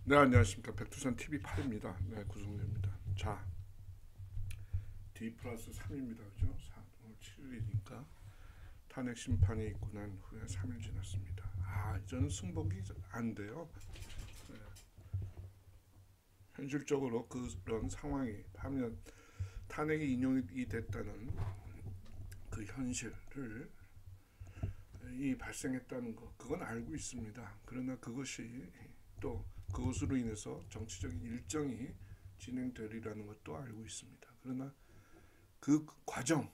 네, 안녕하십니까. 백두산 TV8입니다. 네, 구성료입니다. 자, D 플러스 3입니다. 그죠? 오늘 7일이니까 탄핵 심판이 있고 난 후에 3일 지났습니다. 저는 승복이 안 돼요. 네, 현실적으로 그런 상황이 하면 탄핵이 인용이 됐다는 그 현실을 이 발생했다는 거, 그건 알고 있습니다. 그러나 그것이 또 그것으로 인해서 정치적인 일정이 진행되리라는 것도 알고 있습니다. 그러나 그 과정,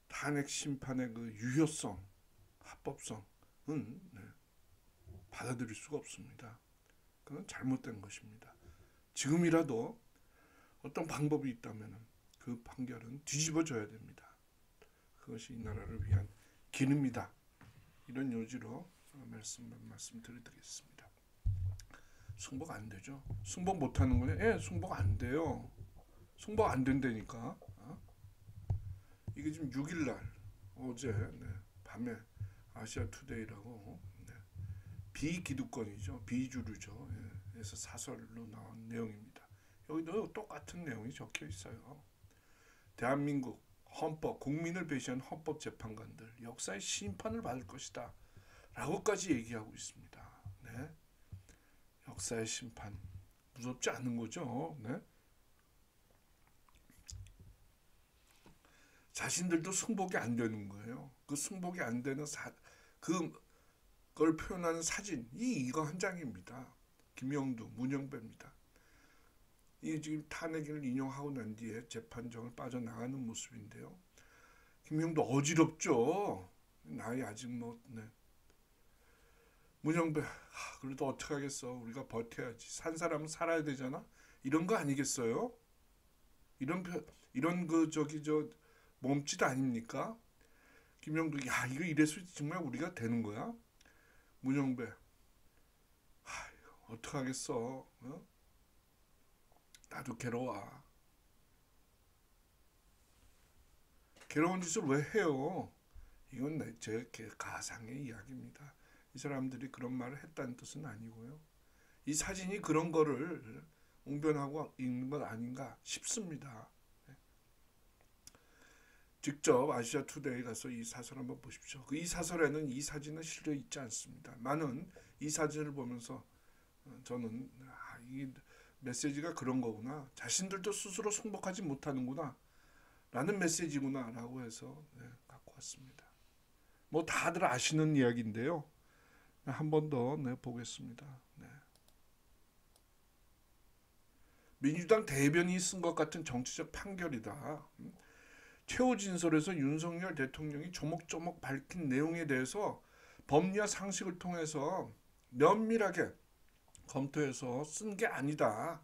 탄핵 심판의 그 유효성, 합법성은 받아들일 수가 없습니다. 그건 잘못된 것입니다. 지금이라도 어떤 방법이 있다면 그 판결은 뒤집어져야 됩니다. 그것이 이 나라를 위한 길입니다. 이런 요지로 말씀드리겠습니다. 승복 안 되죠. 승복 못하는 거냐? 예, 승복 안 돼요. 승복 안 된다니까. 이게 지금 6일날 어제 밤에 아시아투데이라고 비기득권이죠. 비주류죠. 그래서 사설로 나온 내용입니다. 여기도 똑같은 내용이 적혀 있어요. 대한민국 헌법, 국민을 배신한 헌법재판관들 역사의 심판을 받을 것이다 라고까지 얘기하고 있습니다. 네. 역사의 심판 무섭지 않은 거죠. 네. 자신들도 승복이 안 되는 거예요. 그 승복이 안 되는 그걸 표현하는 사진이 이거 한 장입니다. 김영두, 문영배입니다. 이 지금 탄핵을 인용하고 난 뒤에 재판정을 빠져나가는 모습인데요. 김영두 어지럽죠. 나이 아직 문영배, 그래도 어떻게 하겠어. 우리가 버텨야지. 산 사람은 살아야 되잖아. 이런 거 아니겠어요? 이런 몸짓 아닙니까? 김영두, 이거 이래서 정말 우리가 되는 거야? 문영배, 어떡하겠어. 나도 괴로워. 괴로운 짓을 왜 해요? 이건 제 가상의 이야기입니다. 이 사람들이 그런 말을 했다는 뜻은 아니고요. 이 사진이 그런 거를 웅변하고 있는 것 아닌가 싶습니다. 직접 아시아투데이 가서 이 사설 한번 보십시오. 이 사설에는 이 사진은 실려 있지 않습니다. 나는 이 사진을 보면서 저는 이 메시지가 그런 거구나. 자신들도 스스로 승복하지 못하는구나. 라는 메시지구나. 라고 해서 갖고 왔습니다. 뭐 다들 아시는 이야기인데요. 한 번 더 보겠습니다. 민주당 대변인이 쓴 것 같은 정치적 판결이다. 최후 진술에서 윤석열 대통령이 조목조목 밝힌 내용에 대해서 법리와 상식을 통해서 면밀하게 검토해서 쓴 게 아니다.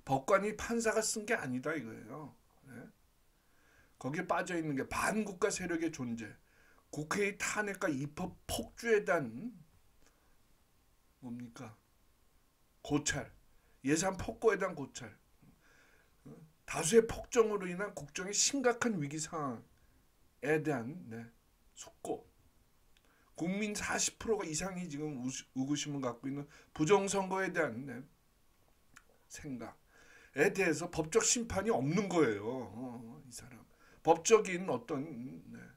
법관이 판사가 쓴 게 아니다 이거예요. 네. 거기에 빠져 있는 게 반국가 세력의 존재, 국회의 탄핵과 입법 폭주에 대한 뭡니까? 고찰, 예산 폭거에 대한 고찰, 다수의 폭정으로 인한 국정의 심각한 위기 상황에 대한 숙고, 국민 40%가 이상이 지금 의구심을 갖고 있는 부정선거에 대한 생각에 대해서 법적 심판이 없는 거예요. 이 사람 법적인 어떤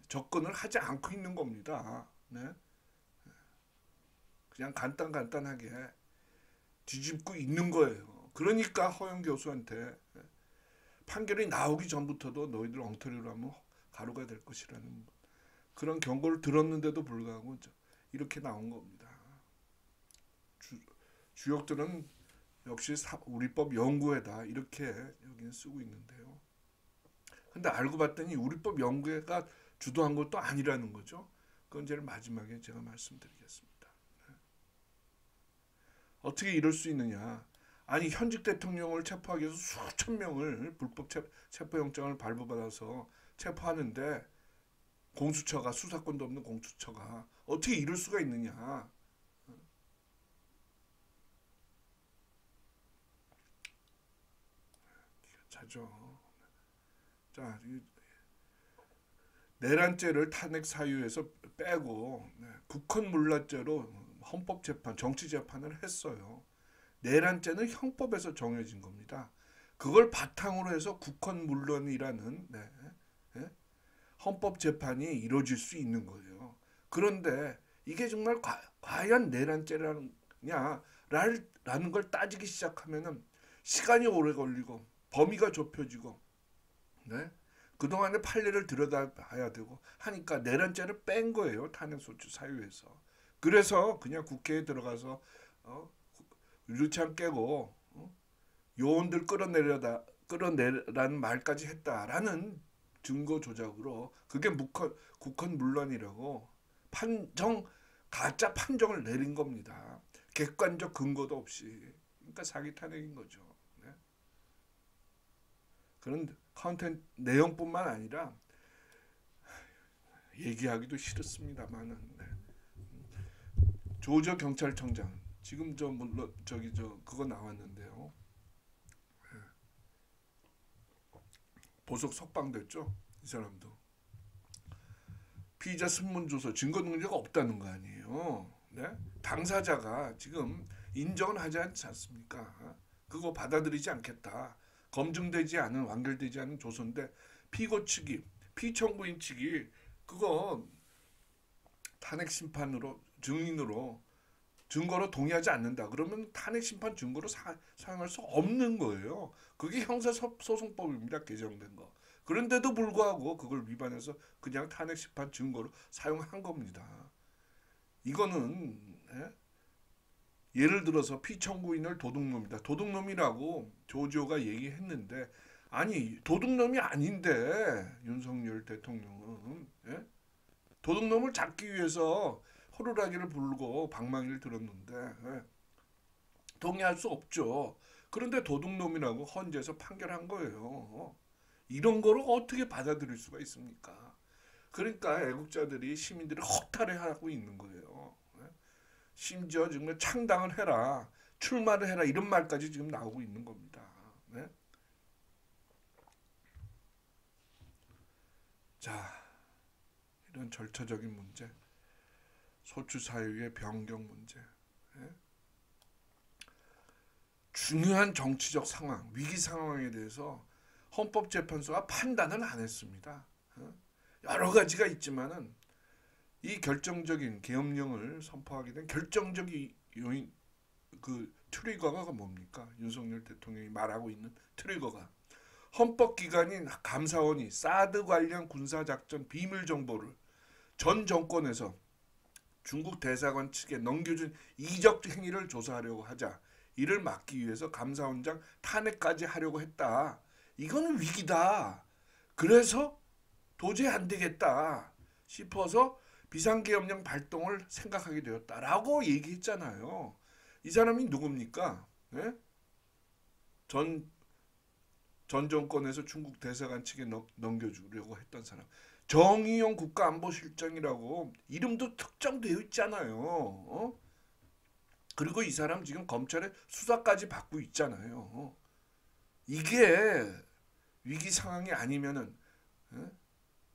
접근을 하지 않고 있는 겁니다. 그냥 간단하게 뒤집고 있는 거예요. 그러니까 허영 교수한테 판결이 나오기 전부터도 너희들 엉터리로 하면 가루가 될 것이라는 그런 경고를 들었는데도 불구하고 이렇게 나온 겁니다. 주역들은 역시 우리법 연구회다 이렇게 여기는 쓰고 있는데요. 근데 알고 봤더니 우리법 연구회가 주도한 것도 아니라는 거죠. 그건 제일 마지막에 제가 말씀드리겠습니다. 어떻게 이럴 수 있느냐. 아니 현직 대통령을 체포하기 위해서 수천 명을 불법 체포영장을 발부받아서 체포하는데 공수처가 수사권도 없는 공수처가 어떻게 이럴 수가 있느냐. 자죠. 자, 내란죄를 탄핵 사유에서 빼고 국헌문란죄로 헌법재판, 정치재판을 했어요. 내란죄는 형법에서 정해진 겁니다. 그걸 바탕으로 해서 국헌문론이라는 헌법재판이 이루어질 수 있는 거예요. 그런데 이게 정말 과연 내란죄라는 라는 걸 따지기 시작하면은 시간이 오래 걸리고 범위가 좁혀지고 그동안의 판례를 들여다봐야 되고 하니까 내란죄를 뺀 거예요. 탄핵소추 사유에서. 그래서 그냥 국회에 들어가서 유리창 깨고 요원들 끌어내라는 말까지 했다라는 증거 조작으로 그게 국헌문론이라고 가짜 판정을 내린 겁니다. 객관적 근거도 없이. 그러니까 사기 탄핵인 거죠. 네. 그런 컨텐츠 내용뿐만 아니라 얘기하기도 싫습니다만은 조저 경찰청장 지금 물론 그거 나왔는데요. 보석 석방됐죠. 이 사람도 피의자 신문조서 증거 능력이 없다는 거 아니에요. 네? 당사자가 지금 인정을 하지 않지 않습니까? 그거 받아들이지 않겠다. 검증되지 않은 완결되지 않은 조서인데 피고 측이 피청구인 측이 그거 탄핵 심판으로 증인으로 증거로 동의하지 않는다. 그러면 탄핵 심판 증거로 사용할 수 없는 거예요. 그게 형사소송법입니다. 개정된 거. 그런데도 불구하고 그걸 위반해서 그냥 탄핵 심판 증거로 사용한 겁니다. 이거는 예를 들어서 피청구인을 도둑놈이다. 도둑놈이라고 조지호가 얘기했는데 아니 도둑놈이 아닌데 윤석열 대통령은 도둑놈을 잡기 위해서 호루라기를 부르고 방망이를 들었는데 동의할 수 없죠. 그런데 도둑놈이라고 헌재에서 판결한 거예요. 이런 거를 어떻게 받아들일 수가 있습니까? 그러니까 애국자들이 시민들을 허탈해하고 있는 거예요. 심지어 정말 창당을 해라, 출마를 해라 이런 말까지 지금 나오고 있는 겁니다. 네? 자, 이런 절차적인 문제, 소추 사유의 변경 문제, 중요한 정치적 상황, 위기 상황에 대해서 헌법재판소가 판단을 안 했습니다. 여러 가지가 있지만은 이 결정적인 계엄령을 선포하게 된 결정적인 요인, 그 트리거가 뭡니까? 윤석열 대통령이 말하고 있는 트리거가 헌법기관인 감사원이 사드 관련 군사작전 비밀 정보를 전 정권에서 중국 대사관 측에 넘겨준 이적 행위를 조사하려고 하자 이를 막기 위해서 감사원장 탄핵까지 하려고 했다. 이거는 위기다. 그래서 도저히 안 되겠다 싶어서 비상계엄령 발동을 생각하게 되었다라고 얘기했잖아요. 이 사람이 누굽니까? 네? 전 정권에서 중국 대사관 측에 넘겨주려고 했던 사람. 정의용 국가안보실장이라고 이름도 특정되어 있잖아요. 그리고 이 사람 지금 검찰의 수사까지 받고 있잖아요. 이게 위기 상황이 아니면은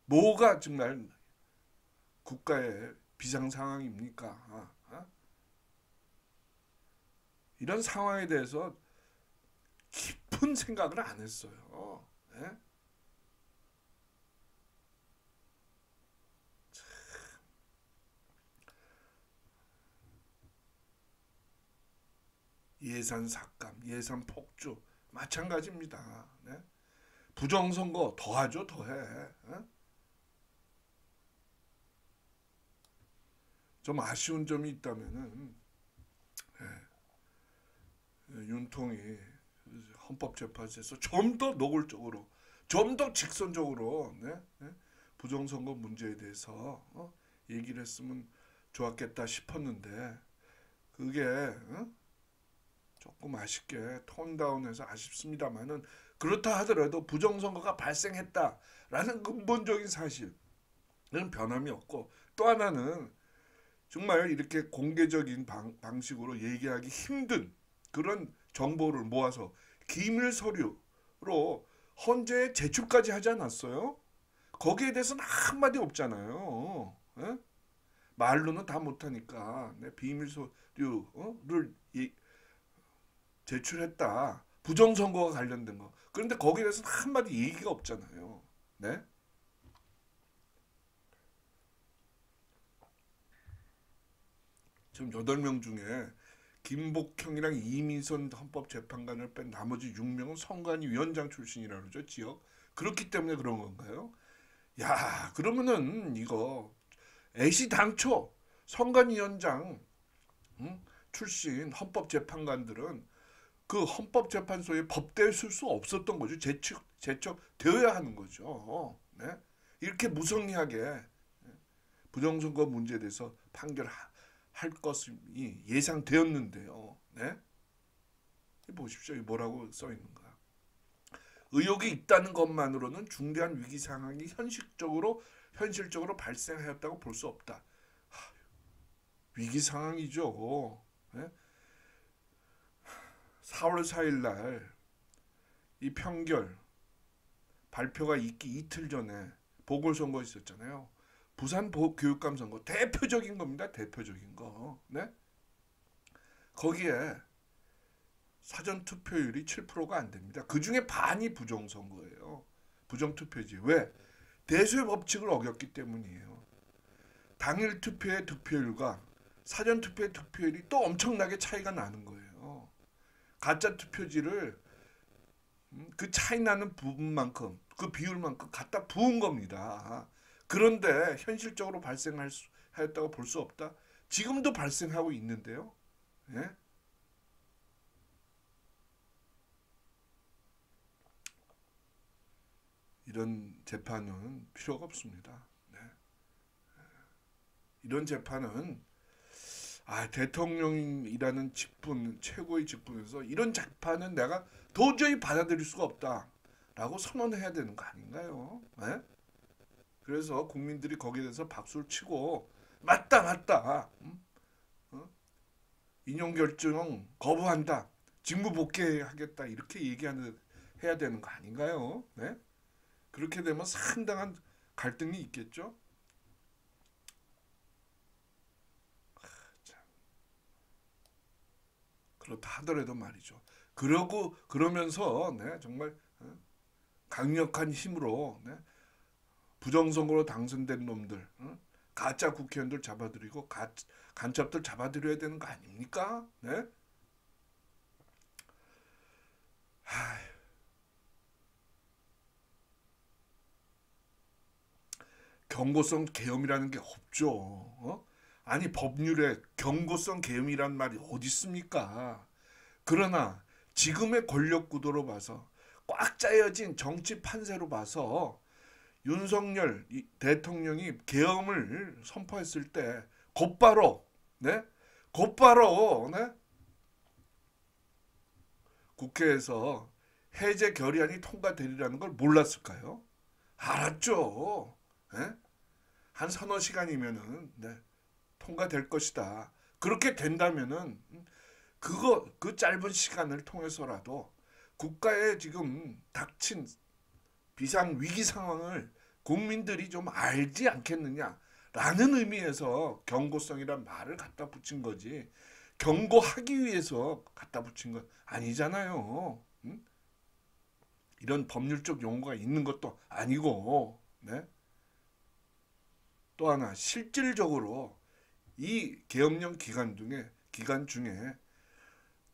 뭐가 정말 국가의 비상 상황입니까? 이런 상황에 대해서 깊은 생각을 안 했어요. 예산 삭감, 예산 폭주 마찬가지입니다. 부정선거 더하죠, 더해. 좀 아쉬운 점이 있다면은 윤통이 헌법재판소에서 좀 더 노골적으로, 좀 더 직선적으로 부정선거 문제에 대해서 얘기를 했으면 좋았겠다 싶었는데 그게 조금 아쉽게 톤다운해서 아쉽습니다만은 그렇다 하더라도 부정선거가 발생했다라는 근본적인 사실은 변함이 없고 또 하나는 정말 이렇게 공개적인 방식으로 얘기하기 힘든 그런 정보를 모아서 기밀 서류로 헌재에 제출까지 하지 않았어요? 거기에 대해서는 한마디 없잖아요. 말로는 다 못하니까 네, 비밀 서류를 제출했다. 부정선거와 관련된 거. 그런데 거기에 대해서는 한마디 얘기가 없잖아요. 네? 지금 8명 중에 김복형이랑 이민선 헌법재판관을 뺀 나머지 6명은 선관위 위원장 출신이라 그러죠. 지역. 그렇기 때문에 그런 건가요? 야, 그러면은 이거 애시당초 선관위원장 출신 헌법재판관들은 그 헌법재판소에 법대에 쓸 수 없었던 거죠. 제척되어야 하는 거죠. 네? 이렇게 무성의하게 부정선거 문제에 대해서 판결할 것이 예상되었는데요. 네? 보십시오. 뭐라고 써 있는가. 의혹이 있다는 것만으로는 중대한 위기 상황이 현실적으로 발생하였다고 볼 수 없다. 위기 상황이죠. 네? 4월 4일 날 이 평결 발표가 있기 이틀 전에 보궐선거 있었잖아요. 부산 교육감 선거 대표적인 겁니다. 대표적인 거. 네? 거기에 사전 투표율이 7%가 안 됩니다. 그 중에 반이 부정선거예요. 부정투표지. 왜? 대수의 법칙을 어겼기 때문이에요. 당일 투표의 득표율과 사전 투표의 득표율이 또 엄청나게 차이가 나는 거예요. 가짜 투표지를 그 차이 나는 부분만큼, 그 비율만큼 갖다 부은 겁니다. 그런데 현실적으로 발생하였다고 볼 수 없다. 지금도 발생하고 있는데요. 예? 이런 재판은 필요가 없습니다. 네. 이런 재판은 대통령이라는 직분, 최고의 직분에서 이런 재판은 내가 도저히 받아들일 수가 없다라고 선언해야 되는 거 아닌가요? 네? 그래서 국민들이 거기에 대해서 박수를 치고 맞다 인용결정 거부한다, 직무 복귀하겠다 이렇게 해야 되는 거 아닌가요? 네? 그렇게 되면 상당한 갈등이 있겠죠. 그렇다 하더라도 말이죠. 그러면서 네, 정말 강력한 힘으로 네, 부정선거로 당선된 놈들, 가짜 국회의원들 잡아들이고 간첩들 잡아들여야 되는 거 아닙니까? 네? 경고성 계엄이라는 게 없죠. 아니 법률에 경고성 계엄이란 말이 어디 있습니까? 그러나 지금의 권력 구도로 봐서 꽉 짜여진 정치 판세로 봐서 윤석열 대통령이 계엄을 선포했을 때 곧바로 네? 국회에서 해제 결의안이 통과되리라는 걸 몰랐을까요? 알았죠. 네? 한 서너 시간이면은 네, 통과될 것이다. 그렇게 된다면은 그 짧은 시간을 통해서라도 국가에 지금 닥친 비상 위기 상황을 국민들이 좀 알지 않겠느냐라는 의미에서 경고성이란 말을 갖다 붙인 거지. 경고하기 위해서 갖다 붙인 건 아니잖아요. 이런 법률적 용어가 있는 것도 아니고, 네? 또 하나 실질적으로 이 계엄령 기간 중에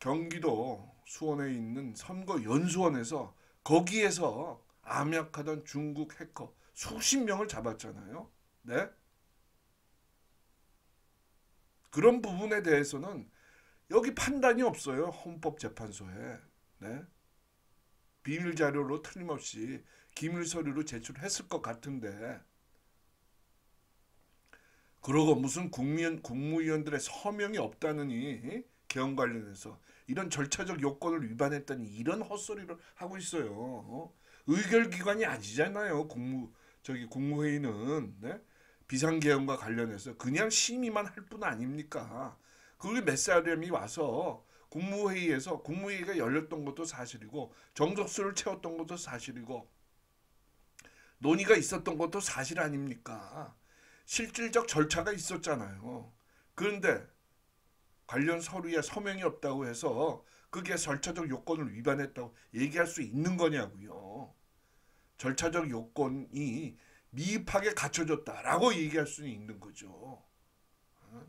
경기도 수원에 있는 선거연수원에서 거기에서 암약하던 중국 해커 수십 명을 잡았잖아요. 네? 그런 부분에 대해서는 여기 판단이 없어요. 헌법재판소에. 네? 비밀 자료로 틀림없이 기밀 서류로 제출했을 것 같은데 그러고 무슨 국무위원들의 서명이 없다느니 계엄 관련해서 이런 절차적 요건을 위반했다니 이런 헛소리를 하고 있어요. 의결기관이 아니잖아요. 국무회의는 네? 비상계엄과 관련해서 그냥 심의만 할 뿐 아닙니까? 그게 몇 사람이 와서 국무회의가 열렸던 것도 사실이고 정석수를 채웠던 것도 사실이고 논의가 있었던 것도 사실 아닙니까? 실질적 절차가 있었잖아요. 그런데 관련 서류에 서명이 없다고 해서 그게 절차적 요건을 위반했다고 얘기할 수 있는 거냐고요. 절차적 요건이 미흡하게 갖춰졌다라고 얘기할 수 있는 거죠. 어?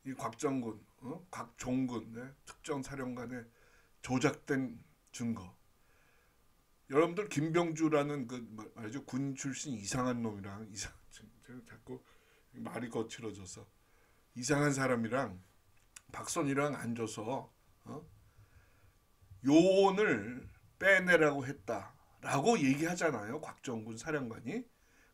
이 곽정군, 곽종군, 네? 특정 사령관의 조작된 증거. 여러분들 김병주라는 말이죠, 군 출신 이상한 놈이랑 제가 자꾸 말이 거칠어져서 이상한 사람이랑 박선이랑 앉아서 요원을 빼내라고 했다라고 얘기하잖아요, 곽정군 사령관이.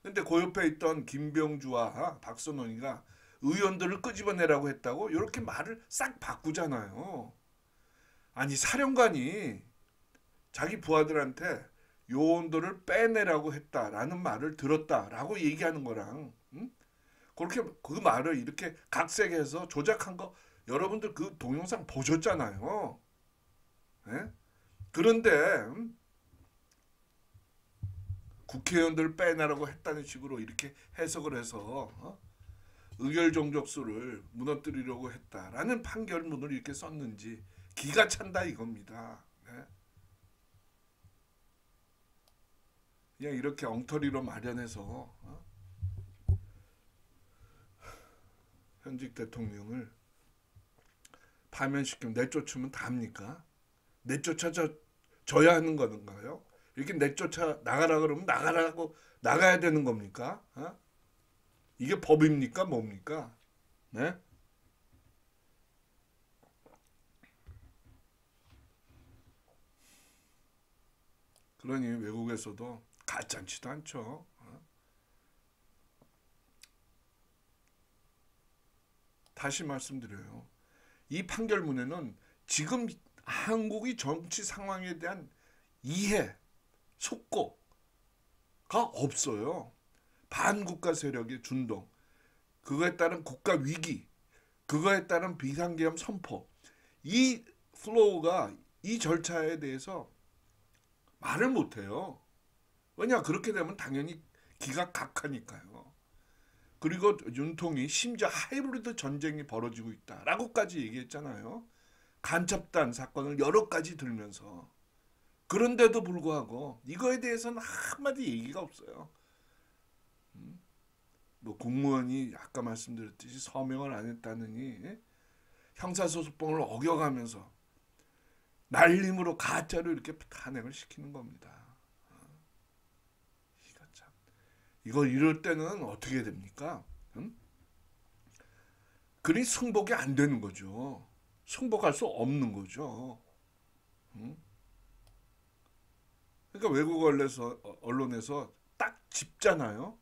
근데 그 옆에 있던 김병주와 박선원이가 의원들을 끄집어내라고 했다고 이렇게 말을 싹 바꾸잖아요. 아니, 사령관이 자기 부하들한테 요원들을 빼내라고 했다라는 말을 들었다라고 얘기하는 거랑, 그렇게 그 말을 이렇게 각색해서 조작한 거 여러분들 그 동영상 보셨잖아요. 예? 그런데 국회의원들을 빼내라고 했다는 식으로 이렇게 해석을 해서 의결 종족수를 무너뜨리려고 했다라는 판결문을 이렇게 썼는지 기가 찬다 이겁니다. 네? 그냥 이렇게 엉터리로 마련해서 현직 대통령을 파면시키면 내쫓으면 답니까? 내쫓아줘야 하는 건가요? 이렇게 내쫓아 나가라 그러면 나가라고 나가야 되는 겁니까? 이게 법입니까? 뭡니까? 네? 그러니 외국에서도 가짜치도 않죠. 다시 말씀드려요. 이 판결문에는 지금 한국의 정치 상황에 대한 이해, 속고가 없어요. 반국가 세력의 준동, 그거에 따른 국가 위기, 그거에 따른 비상계엄 선포, 이 플로우가, 이 절차에 대해서 말을 못해요. 왜냐, 그렇게 되면 당연히 기각각하니까요. 그리고 윤통이 심지어 하이브리드 전쟁이 벌어지고 있다라고까지 얘기했잖아요. 간첩단 사건을 여러 가지 들면서. 그런데도 불구하고 이거에 대해서는 한마디 얘기가 없어요. 뭐 국무원이 아까 말씀드렸듯이 서명을 안 했다느니 형사소송법을 어겨가면서 날림으로 가짜로 이렇게 탄핵을 시키는 겁니다. 이걸 이럴 때는 어떻게 됩니까? 그리 승복이 안 되는 거죠. 승복할 수 없는 거죠. 그러니까 외국 언론에서 딱 짚잖아요.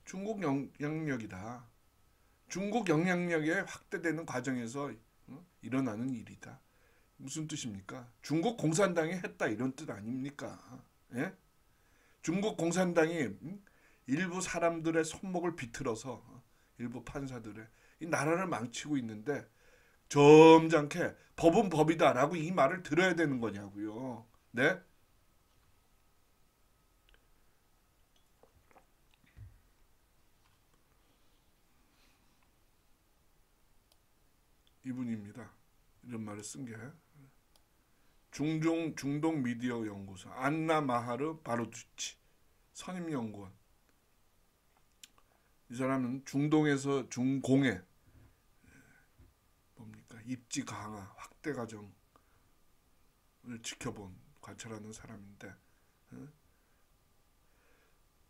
중국 영향력이다. 중국 영향력이 확대되는 과정에서 일어나는 일이다. 무슨 뜻입니까? 중국 공산당이 했다 이런 뜻 아닙니까? 예? 중국 공산당이 일부 사람들의 손목을 비틀어서 일부 판사들의 이 나라를 망치고 있는데 점잖게 법은 법이다라고 이 말을 들어야 되는 거냐고요. 네? 이분입니다. 이런 말을 쓴 게 중동 미디어 연구소 안나 마하르 바루두치 선임연구원. 이 사람은 중동에서 중공의 뭡니까 입지 강화 확대 과정을 지켜본 관찰하는 사람인데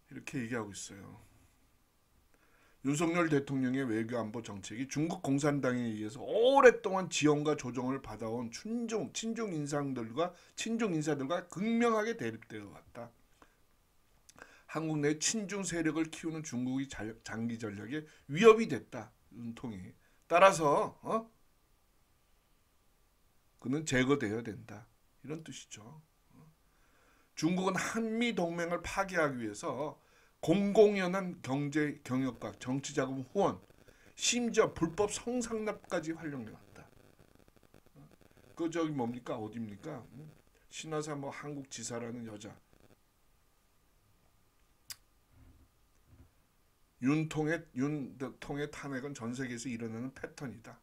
이렇게 얘기하고 있어요. 윤석열 대통령의 외교안보 정책이 중국 공산당에 의해서 오랫동안 지원과 조정을 받아온 친중 인사들과 극명하게 대립되어 왔다. 한국 내 친중 세력을 키우는 중국의 장기 전략에 위협이 됐다. 윤통이. 따라서 그는 제거되어야 된다. 이런 뜻이죠. 중국은 한미 동맹을 파괴하기 위해서 공공연한 경제 경영과 정치자금 후원, 심지어 불법 성상납까지 활용해왔다. 그 저기 뭡니까 어디입니까? 신화사 뭐 한국지사라는 여자 윤통의 탄핵은 전 세계에서 일어나는 패턴이다.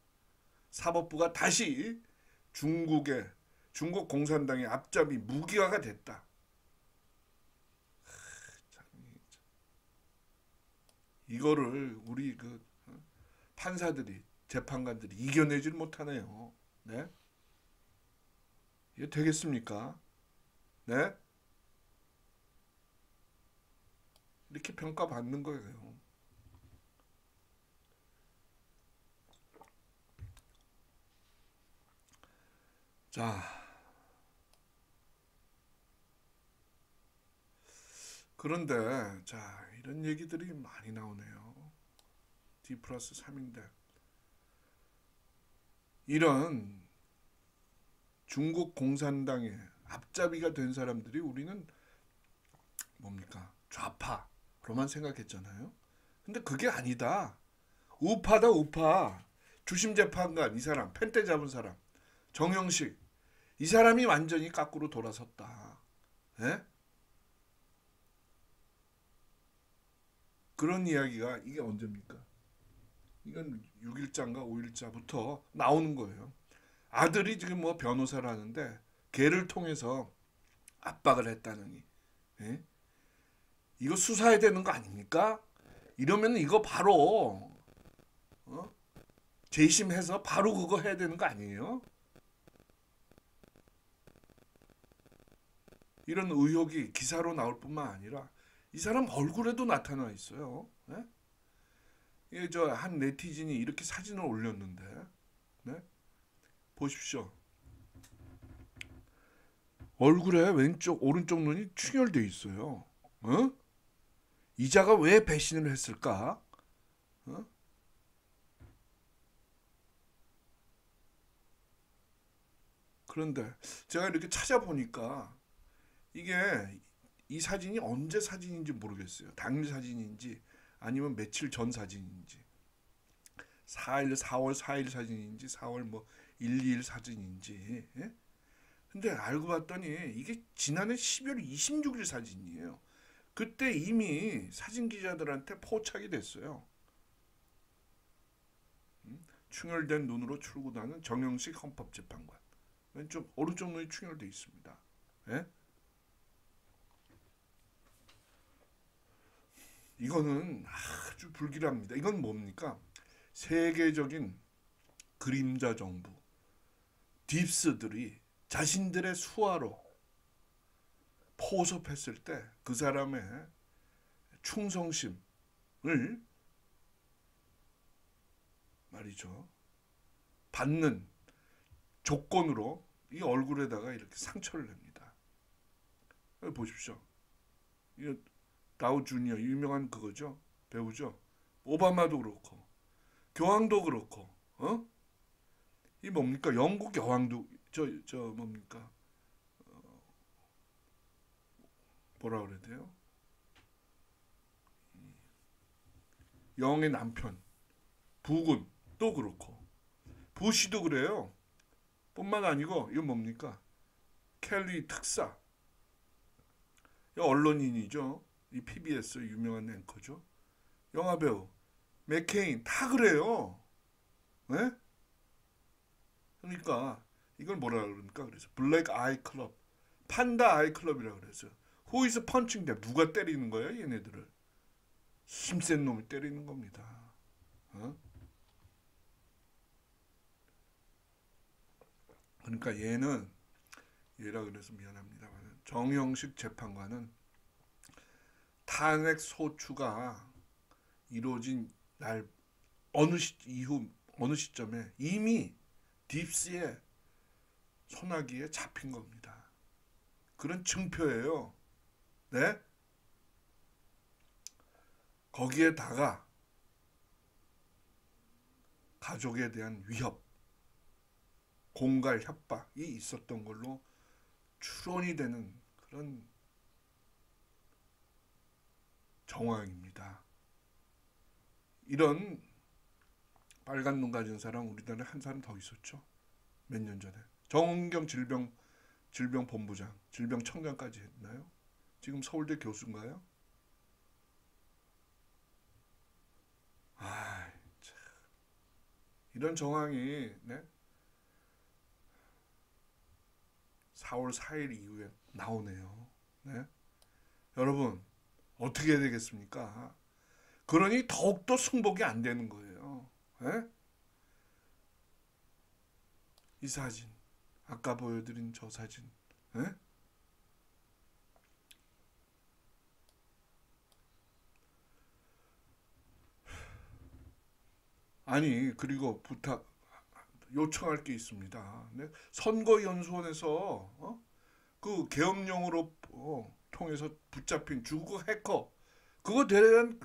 사법부가 다시 중국 공산당의 앞잡이 무기화가 됐다. 이거를 우리 그 판사들이 재판관들이 이겨내질 못하네요. 네? 이게 되겠습니까? 네? 이렇게 평가받는 거예요. 자, 그런데 자 이런 얘기들이 많이 나오네요. D 플러스 3인데 이런 중국 공산당의 앞잡이가 된 사람들이 우리는 뭡니까 좌파로만 생각했잖아요. 근데 그게 아니다. 우파다 우파. 주심재판관 이 사람 펜대 잡은 사람 정영식 이 사람이 완전히 거꾸로 돌아섰다. 예? 그런 이야기가 이게 언제입니까? 이건 6일자인가 5일자부터 나오는 거예요. 아들이 지금 뭐 변호사를 하는데 걔를 통해서 압박을 했다느니 예? 이거 수사해야 되는 거 아닙니까? 이러면 이거 바로 재심해서 바로 그거 해야 되는 거 아니에요? 이런 의혹이 기사로 나올 뿐만 아니라 이 사람 얼굴에도 나타나 있어요. 네? 예, 저 한 네티즌이 이렇게 사진을 올렸는데 네? 보십시오. 얼굴에 왼쪽 오른쪽 눈이 충혈돼 있어요. 어? 이자가 왜 배신을 했을까? 어? 그런데 제가 이렇게 찾아보니까 이게 이 사진이 언제 사진인지 모르겠어요. 당일 사진인지 아니면 며칠 전 사진인지 4월 4일 사진인지 4월 뭐 1, 2일 사진인지 예? 근데 알고 봤더니 이게 지난해 12월 26일 사진이에요. 그때 이미 사진 기자들한테 포착이 됐어요. 충혈된 눈으로 출근하는 정영식 헌법재판관. 왼쪽 오른쪽 눈이 충혈돼 있습니다. 예? 이거는 아주 불길합니다. 이건 뭡니까? 세계적인 그림자 정부 딥스들이 자신들의 수하로 포섭했을 때 그 사람의 충성심을 말이죠. 받는 조건으로 이 얼굴에다가 이렇게 상처를 냅니다. 여기 보십시오. 이 다우 주니어 유명한 그거죠. 배우죠. 오바마도 그렇고 교황도 그렇고 이 뭡니까? 영국 여왕도 저 뭡니까? 뭐라 그래야 돼요? 영의 남편 부군도 그렇고 부시도 그래요. 뿐만 아니고 이거 뭡니까? 켈리 특사 언론인이죠. 이 PBS 유명한 앵커죠. 영화배우 맥케인 다 그래요. 네? 그러니까 이걸 뭐라 그럽니까? 그래서 블랙 아이 클럽, 판다 아이 클럽이라 그래서 Who is punching them? 누가 때리는 거야 얘네들을? 힘센 놈이 때리는 겁니다. 어? 그러니까 얘라 그래서 미안합니다만 정영식 재판관은 탄핵 소추가 이루어진 날 이후 어느 시점에 이미 딥스의 소나기에 잡힌 겁니다. 그런 증표예요. 네? 거기에다가 가족에 대한 위협, 공갈 협박이 있었던 걸로 추론이 되는 그런 정황입니다. 이런 빨간 눈 가진 사람 우리나라에 한 사람 더 있었죠. 몇 년 전에. 정은경 질병본부장, 질병청장까지 했나요? 지금 서울대 교수인가요? 아, 이런 정황이 네? 4월 4일 이후에 나오네요. 네? 여러분 어떻게 해야 되겠습니까? 그러니 더욱더 승복이 안 되는 거예요. 네? 이 사진, 아까 보여드린 저 사진. 네? 아니 그리고 부탁 요청할 게 있습니다. 네? 선거연수원에서 그 계엄령으로 통해서 붙잡힌 중국 해커 그거 대한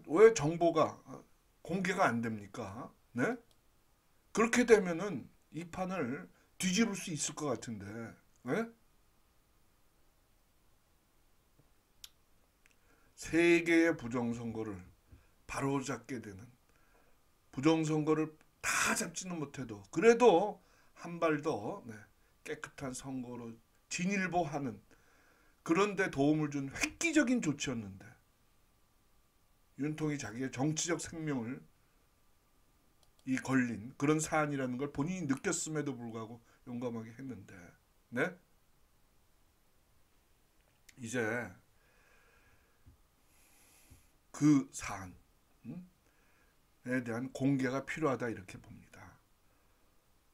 왜 정보가 공개가 안 됩니까? 네? 그렇게 되면은 이 판을 뒤집을 수 있을 것 같은데, 네? 세 개의 부정선거를 바로잡게 되는 부정선거를 다 잡지는 못해도 그래도 한 발 더 네, 깨끗한 선거로 진일보하는 그런 데 도움을 준 획기적인 조치였는데 윤통이 자기의 정치적 생명을 이 걸린 그런 사안이라는 걸 본인이 느꼈음에도 불구하고 용감하게 했는데 네? 이제 그 사안에 대한 공개가 필요하다 이렇게 봅니다.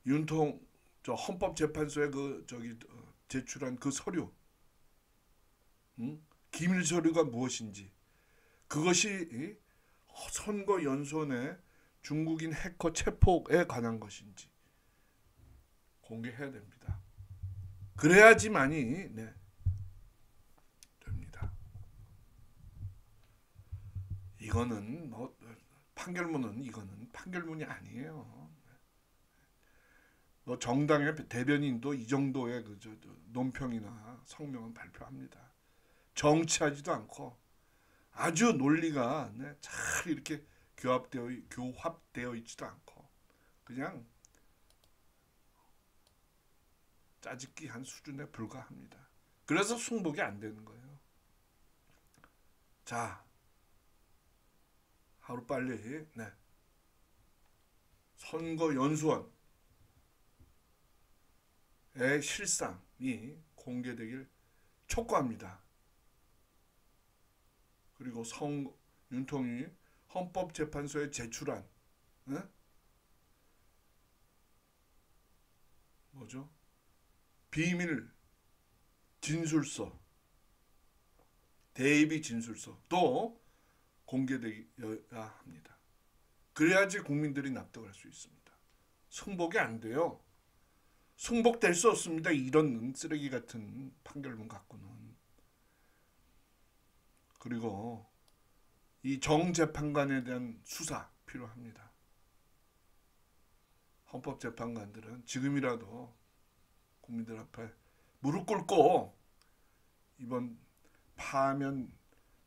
윤통 저 헌법재판소에 그 저기 제출한 그 서류 기밀 서류가 무엇인지 그것이 선거 연수원의 중국인 해커 체포에 관한 것인지 공개해야 됩니다. 그래야지만이 네, 됩니다. 이거는 뭐 판결문은 이거는 판결문이 아니에요. 뭐 정당의 대변인도 이 정도의 논평이나 성명은 발표합니다. 정치하지도 않고 아주 논리가 네, 잘 이렇게 교합되어 있지도 않고 그냥 짜집기 한 수준에 불과합니다. 그래서 승복이 안 되는 거예요. 자, 하루빨리 네, 선거연수원의 실상이 공개되길 촉구합니다. 그리고 윤통이 헌법재판소에 제출한 네? 뭐죠? 비밀 진술서, 대비 진술서도 공개되어야 합니다. 그래야지 국민들이 납득할 수 있습니다. 승복이 안 돼요. 승복될 수 없습니다. 이런 쓰레기 같은 판결문 갖고는. 그리고 이 정재판관에 대한 수사 필요합니다. 헌법재판관들은 지금이라도 국민들 앞에 무릎 꿇고 이번 파면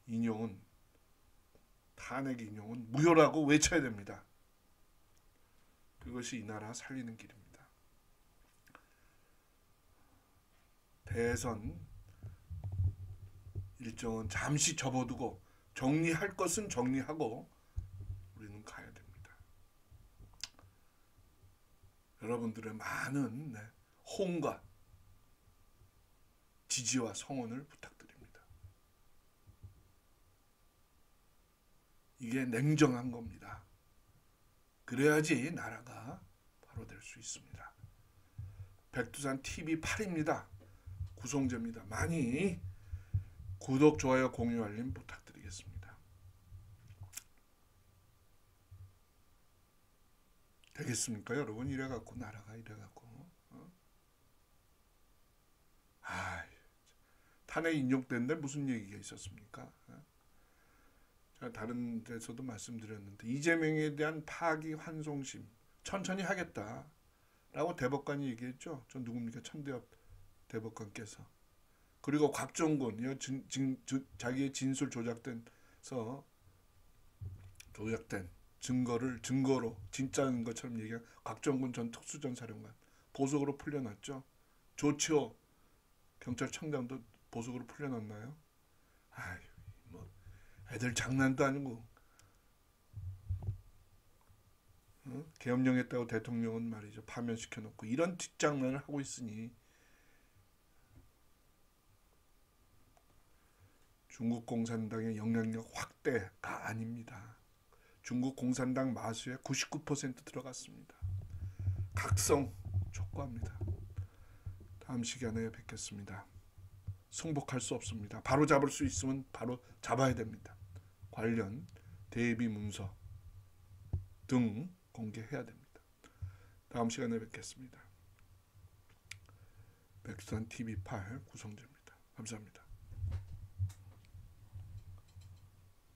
인용은 탄핵 인용은 무효라고 외쳐야 됩니다. 그것이 이 나라 살리는 길입니다. 대선 일정은 잠시 접어두고 정리할 것은 정리하고 우리는 가야 됩니다. 여러분들의 많은 호응과 지지와 성원을 부탁드립니다. 이게 냉정한 겁니다. 그래야지 나라가 바로 될 수 있습니다. 백두산 TV 8입니다. 구성재입니다. 많이 구독, 좋아요, 공유, 알림 부탁드리겠습니다. 되겠습니까 여러분? 이래갖고 나라가 이래갖고 탄핵 인용된데 무슨 얘기가 있었습니까? 제가 다른 데서도 말씀드렸는데 이재명에 대한 파기 환송심 천천히 하겠다라고 대법관이 얘기했죠. 저 누굽니까? 천대엽 대법관께서. 그리고 곽종군 자기의 진술 조작된 증거를 증거로 진짜인 것처럼 얘기한 곽종군 전 특수전사령관 보석으로 풀려났죠. 조치호 경찰청장도 보석으로 풀려났나요? 아유, 뭐 애들 장난도 아니고 계엄령했다고 대통령은 말이죠 파면시켜놓고 이런 뒷장난을 하고 있으니 중국 공산당의 영향력 확대가 아닙니다. 중국 공산당 마수에 99% 들어갔습니다. 각성 촉구합니다. 다음 시간에 뵙겠습니다. 승복할 수 없습니다. 바로 잡을 수 있으면 바로 잡아야 됩니다. 관련 대비 문서 등 공개해야 됩니다. 다음 시간에 뵙겠습니다. 백두산 TV8 구성재입니다. 감사합니다.